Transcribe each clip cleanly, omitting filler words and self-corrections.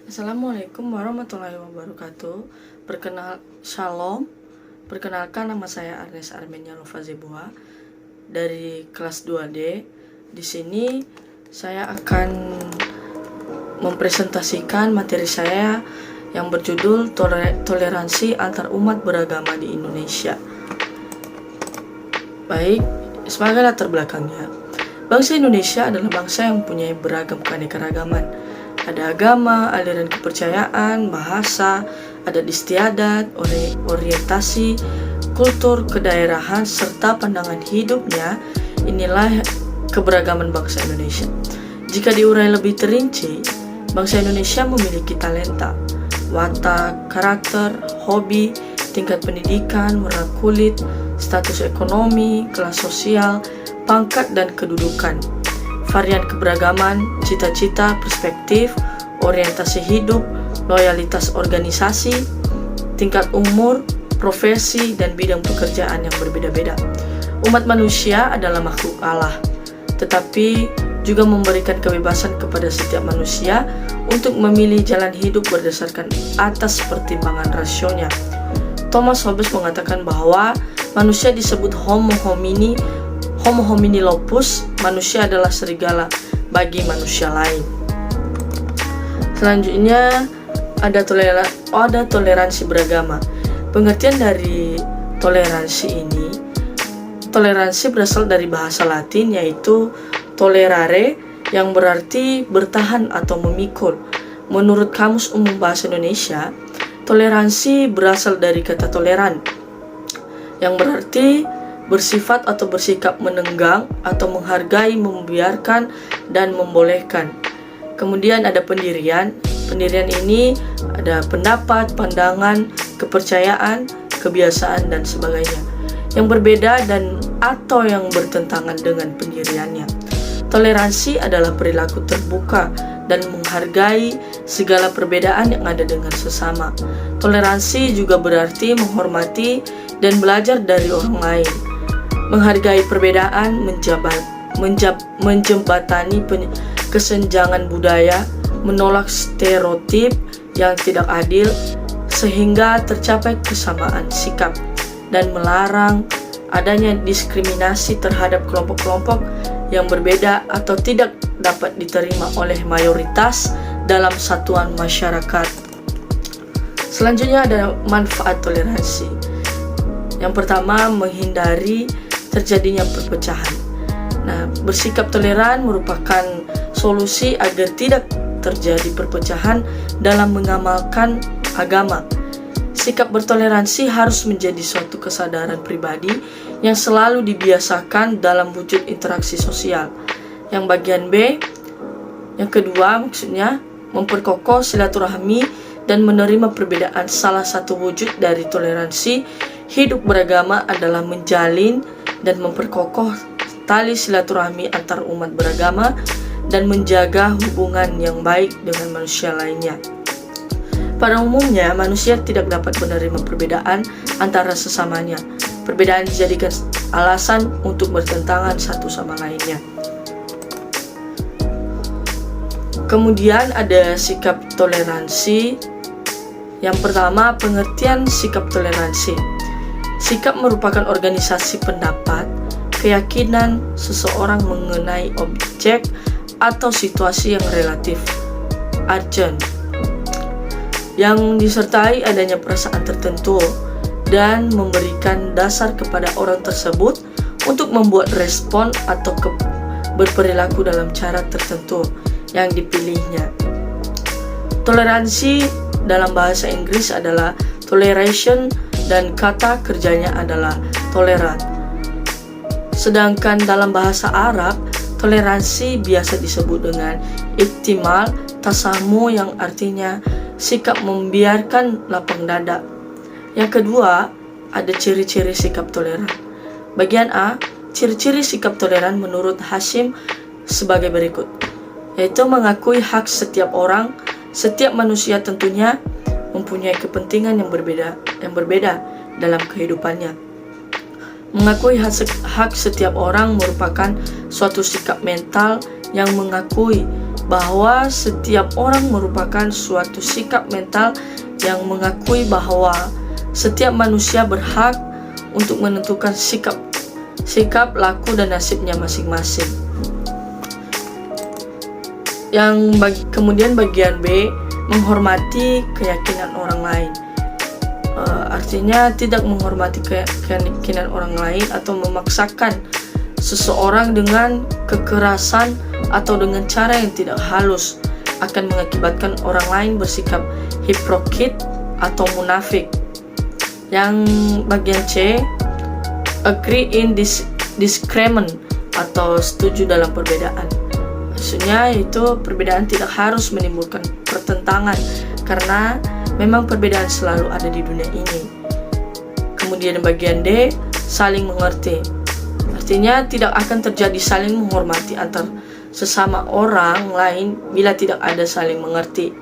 Assalamualaikum warahmatullahi wabarakatuh. Shalom. Perkenalkan, nama saya Arnes Armenia Lovazebua dari kelas 2D. Di sini saya akan mempresentasikan materi saya yang berjudul Toleransi antar umat beragama di Indonesia. Baik, sebagai latar belakangnya, bangsa Indonesia adalah bangsa yang mempunyai beragam keanekaragaman. Ada agama, aliran kepercayaan, bahasa, adat istiadat, orientasi, kultur, kedaerahan, serta pandangan hidupnya. Inilah keberagaman bangsa Indonesia. Jika diurai lebih terinci, bangsa Indonesia memiliki talenta, watak, karakter, hobi, tingkat pendidikan, warna kulit, status ekonomi, kelas sosial, pangkat, dan kedudukan. Varian keberagaman, cita-cita, perspektif, orientasi hidup, loyalitas organisasi, tingkat umur, profesi, dan bidang pekerjaan yang berbeda-beda. Umat manusia adalah makhluk Allah, tetapi juga memberikan kebebasan kepada setiap manusia untuk memilih jalan hidup berdasarkan atas pertimbangan rasionya. Thomas Hobbes mengatakan bahwa manusia disebut Homo homini lupus, manusia adalah serigala bagi manusia lain. Selanjutnya ada toleransi beragama. Pengertian dari toleransi ini, toleransi berasal dari bahasa Latin yaitu tolerare, yang berarti bertahan atau memikul. Menurut Kamus Umum Bahasa Indonesia, toleransi berasal dari kata toleran, yang berarti bersifat atau bersikap menenggang atau menghargai, membiarkan, dan membolehkan. Kemudian ada pendirian. Pendirian ini ada pendapat, pandangan, kepercayaan, kebiasaan, dan sebagainya yang berbeda dan atau yang bertentangan dengan pendiriannya. Toleransi adalah perilaku terbuka dan menghargai segala perbedaan yang ada dengan sesama. Toleransi juga berarti menghormati dan belajar dari orang lain, menghargai perbedaan, menjembatani kesenjangan budaya, menolak stereotip yang tidak adil sehingga tercapai kesamaan sikap, dan melarang adanya diskriminasi terhadap kelompok-kelompok yang berbeda atau tidak dapat diterima oleh mayoritas dalam satuan masyarakat. Selanjutnya ada manfaat toleransi. Yang pertama, menghindari terjadinya perpecahan. Bersikap toleran merupakan solusi agar tidak terjadi perpecahan dalam mengamalkan agama. Sikap bertoleransi harus menjadi suatu kesadaran pribadi yang selalu dibiasakan dalam wujud interaksi sosial. Yang bagian B, yang kedua maksudnya memperkokoh silaturahmi dan menerima perbedaan. Salah satu wujud dari toleransi hidup beragama adalah menjalin dan memperkokoh tali silaturahmi antar umat beragama dan menjaga hubungan yang baik dengan manusia lainnya. Pada umumnya, manusia tidak dapat menerima perbedaan antara sesamanya. Perbedaan dijadikan alasan untuk bertentangan satu sama lainnya. Kemudian ada sikap toleransi. Yang pertama, pengertian sikap toleransi. Sikap merupakan organisasi pendapat, keyakinan seseorang mengenai objek atau situasi yang relatif urgent, yang disertai adanya perasaan tertentu dan memberikan dasar kepada orang tersebut untuk membuat respon atau berperilaku dalam cara tertentu yang dipilihnya. Toleransi dalam bahasa Inggris adalah toleration dan kata kerjanya adalah tolerant. Sedangkan dalam bahasa Arab, toleransi biasa disebut dengan ihtimal tasamu, yang artinya sikap membiarkan lapang dada. Yang kedua, ada ciri-ciri sikap toleran. Bagian A, ciri-ciri sikap toleran menurut Hashim sebagai berikut, yaitu mengakui hak setiap orang, setiap manusia tentunya mempunyai kepentingan yang berbeda dalam kehidupannya. Mengakui hak setiap orang merupakan suatu sikap mental yang mengakui bahwa setiap orang merupakan suatu sikap mental yang mengakui bahwa setiap manusia berhak untuk menentukan sikap, laku, dan nasibnya masing-masing. Kemudian bagian B, menghormati keyakinan orang lain. Artinya tidak menghormati keyakinan orang lain atau memaksakan seseorang dengan kekerasan atau dengan cara yang tidak halus akan mengakibatkan orang lain bersikap hipokrit atau munafik. Yang bagian C, agree in disagreement atau setuju dalam perbedaan. Maksudnya yaitu perbedaan tidak harus menimbulkan pertentangan karena memang perbedaan selalu ada di dunia ini. Kemudian bagian D, saling mengerti. Artinya tidak akan terjadi saling menghormati antar sesama orang lain bila tidak ada saling mengerti.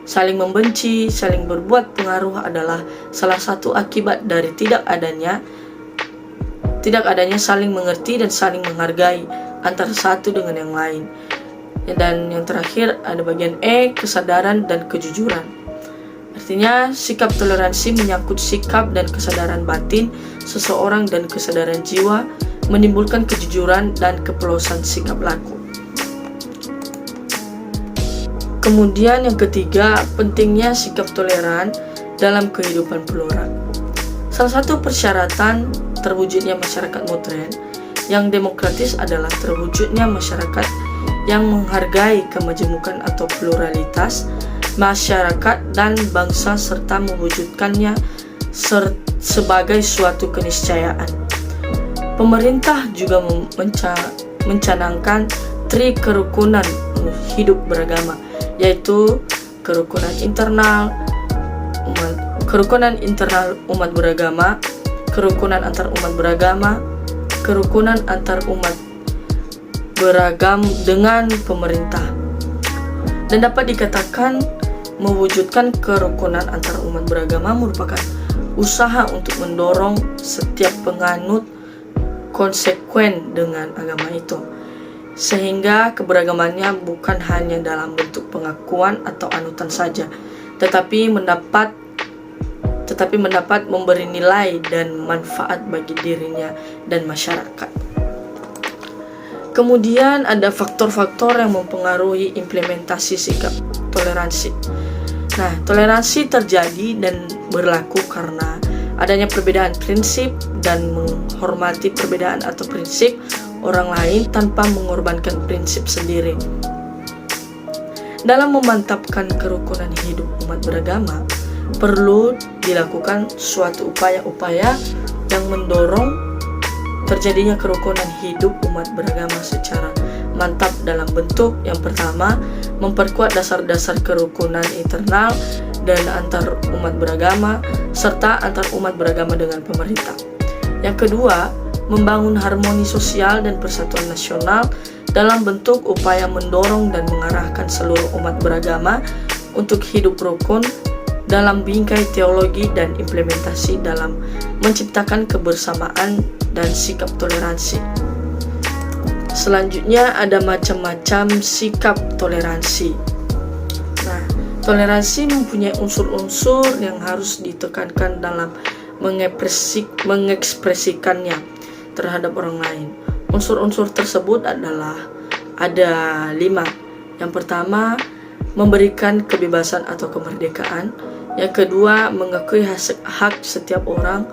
Saling membenci, saling berbuat pengaruh adalah salah satu akibat dari tidak adanya saling mengerti dan saling menghargai antara satu dengan yang lain. Dan yang terakhir ada bagian E, kesadaran dan kejujuran. Artinya sikap toleransi menyangkut sikap dan kesadaran batin seseorang dan kesadaran jiwa, menimbulkan kejujuran dan kepolosan sikap laku. Kemudian yang ketiga, pentingnya sikap toleran dalam kehidupan plural. Salah satu persyaratan terwujudnya masyarakat modern yang demokratis adalah terwujudnya masyarakat yang menghargai kemajemukan atau pluralitas masyarakat dan bangsa serta mewujudkannya sebagai suatu keniscayaan. Pemerintah juga mencanangkan tri kerukunan hidup beragama, yaitu kerukunan internal umat beragama, kerukunan antar umat beragama, kerukunan antar umat beragam dengan pemerintah. Dan dapat dikatakan mewujudkan kerukunan antar umat beragama merupakan usaha untuk mendorong setiap penganut konsekuen dengan agama itu, sehingga keberagamannya bukan hanya dalam bentuk pengakuan atau anutan saja, tetapi mendapat memberi nilai dan manfaat bagi dirinya dan masyarakat. Kemudian ada faktor-faktor yang mempengaruhi implementasi sikap toleransi. Nah, toleransi terjadi dan berlaku karena adanya perbedaan prinsip dan menghormati perbedaan atau prinsip orang lain tanpa mengorbankan prinsip sendiri. Dalam memantapkan kerukunan hidup umat beragama, perlu dilakukan suatu upaya-upaya yang mendorong terjadinya kerukunan hidup umat beragama secara mantap dalam bentuk yang pertama, memperkuat dasar-dasar kerukunan internal dan antar umat beragama serta antar umat beragama dengan pemerintah. Yang kedua, membangun harmoni sosial dan persatuan nasional dalam bentuk upaya mendorong dan mengarahkan seluruh umat beragama untuk hidup rukun dalam bingkai teologi dan implementasi dalam menciptakan kebersamaan dan sikap toleransi. Selanjutnya ada macam-macam sikap toleransi. Nah, toleransi mempunyai unsur-unsur yang harus ditekankan dalam mengekspresikannya terhadap orang lain. Unsur-unsur tersebut adalah ada 5. Yang pertama, memberikan kebebasan atau kemerdekaan. Yang kedua, mengakui hak setiap orang.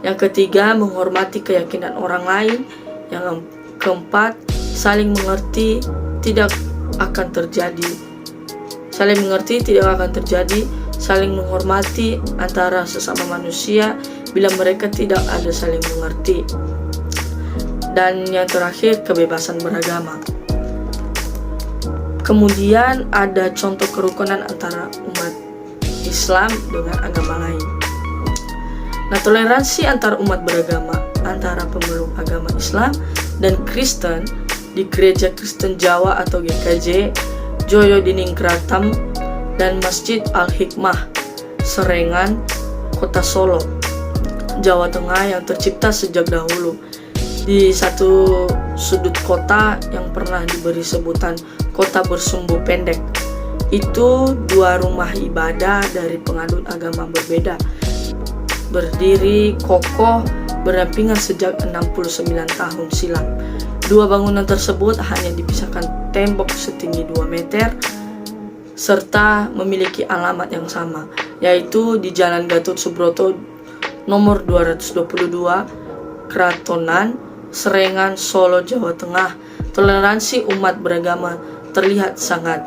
Yang ketiga, menghormati keyakinan orang lain. Yang keempat, saling mengerti tidak akan terjadi. Saling menghormati antara sesama manusia bila mereka tidak ada saling mengerti. Dan yang terakhir, kebebasan beragama. Kemudian ada contoh kerukunan antara umat Islam dengan agama lain. Nah, toleransi antar umat beragama antara pemeluk agama Islam dan Kristen di Gereja Kristen Jawa atau GKJ Joyo Dininggratam dan Masjid Al-Hikmah Serengan, Kota Solo, Jawa Tengah yang tercipta sejak dahulu di satu sudut kota yang pernah diberi sebutan kota bersumbu pendek. Itu dua rumah ibadah dari penganut agama berbeda, berdiri kokoh berdampingan sejak 69 tahun silam. Dua bangunan tersebut hanya dipisahkan tembok setinggi 2 meter serta memiliki alamat yang sama, yaitu di Jalan Gatot Subroto nomor 222, Keratonan, Serengan, Solo, Jawa Tengah. Toleransi umat beragama terlihat sangat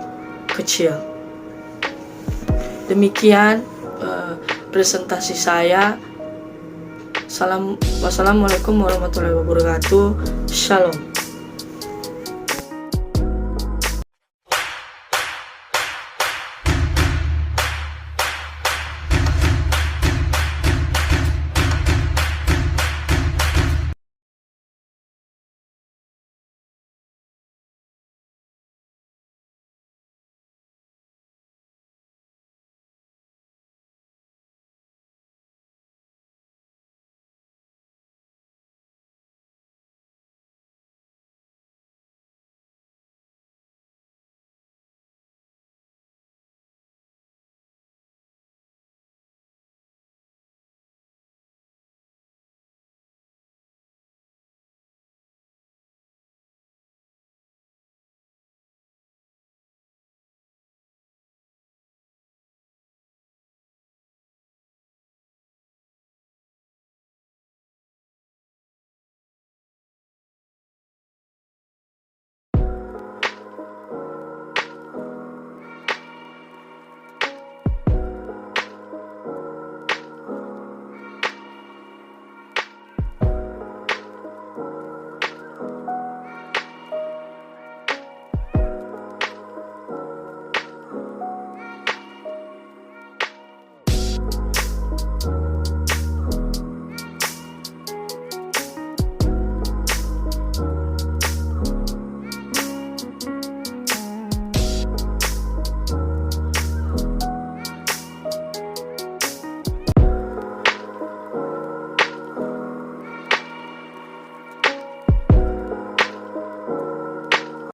kecil. Demikian presentasi saya. Wassalamualaikum warahmatullahi wabarakatuh. Shalom.